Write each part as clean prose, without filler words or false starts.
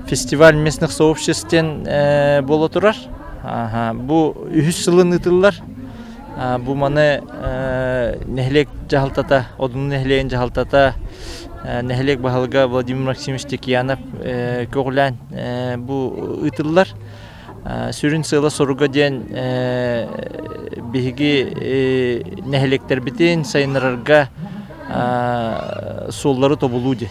фестиваль местных сообществен боло турар. Бу 3 сылын ытыллар. Бу маны нехлек жахалтата, одун нехлейин жахалтата, нехлек бахалга Владимир Максимович Текиянов көглән бу ытыллар. Сүрін сыйла соруга ден биһиги нехлектер битин сайынырарга соллары тобулуди.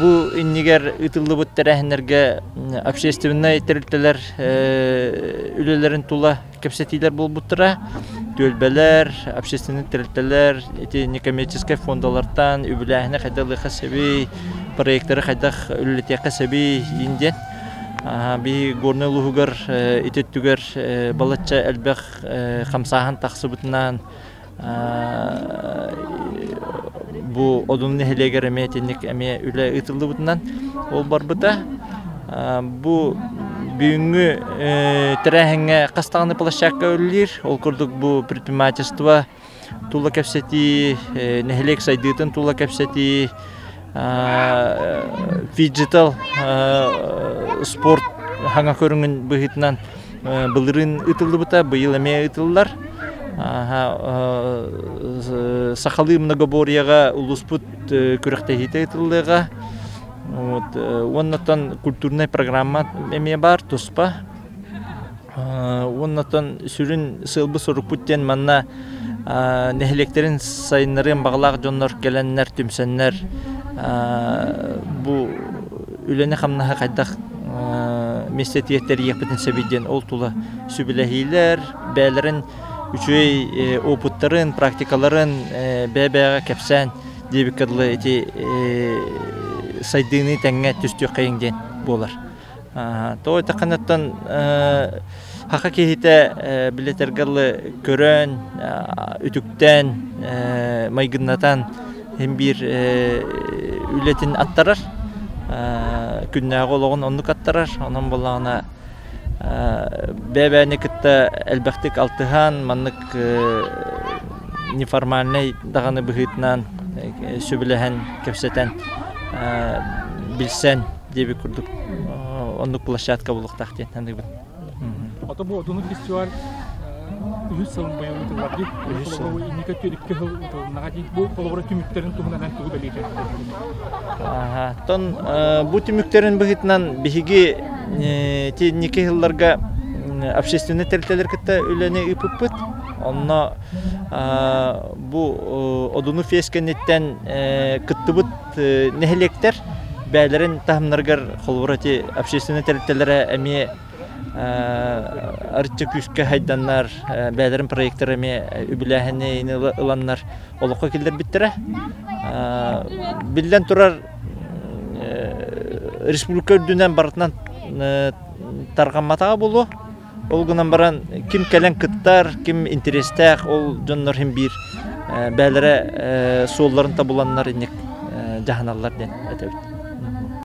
Бу иннигер ытыллы бүттәрәһеннәргә общественный терилтелер үлеләрен тула кепсетилер булбуттыра. Төлбәләр, общественный терилтелер, эти некоммерческий фондалардан үбүләһенә хәдәле хәсәби проектлары хәдәх үлләтә хәсәби инден. Би горны лугар итеттүгәр балача әлбәх хамсахан тахсыбытнан бу одун нехлегер эметинник эме үле ытылды бутнан ол бар быта. Бу бүгүнгү терәһеңе кастаганы площадка үллир. Ол курдук бу предпринимательство тула кепсети нехлек сайдытын тула кепсети фиджитал спорт хаңа көрүнгөн быгытнан былырын ытылды бута, быйыл эме ытыллар. Сахалы многоборьяга улуспут күрәктәһите ытыллыга. Вот оннан культурная программа эме бар туспа. Оннан сүрүн сылбы сорупуттен манна нехлектерин сайыннарын баглак жоннор келеннер түмсеннер бу үләне хамнаха кайдак местетиеттер япытын себиден ол тула сүбиләһиләр бәләрен үчөй опыттарын практикаларын бәбәгә кепсән дебикәдле эти сайдыны тәңгә төстү кайыңден булар. То таканаттан хака кехите билетергәле көрән үтүктән майгыннатан hem bir ületin attarar. Күннәгә олыгын онлык attarar. Onun bolağına бәбәне китте әлбәхтик алтыхан маннык неформальный даганы быгытнан сөбеләһән кепсәтән билсән дип күрдүк. Онлык площадка булык тахтен хәндик. Ата бу одуны фестиваль Юсалым баю утыларды. Бу индикатор кехил нагадит бу колобора түмүктерин тугунан тугу белеге. Тон бу түмүктерин быгытнан биһиги те никехилларга общественный терилтелер китте үләне ипыппыт. Онна бу одуну фескенеттен кыттыбыт нехлектер бәләрен тахмнаргар колобора те общественный терилтелере эми арчы күскә хайданнар бәләрен проектларыме үбиләһене иланнар олыкка килдер биттерә. Билдән турар республика дүнән барытнан тарганматага булу. Ол гынан баран ким келен кыттар, ким интерестәк, ол җоннар һәм бир бәләре солларын табуланнар инек җаһаналлар дигән әйтеп.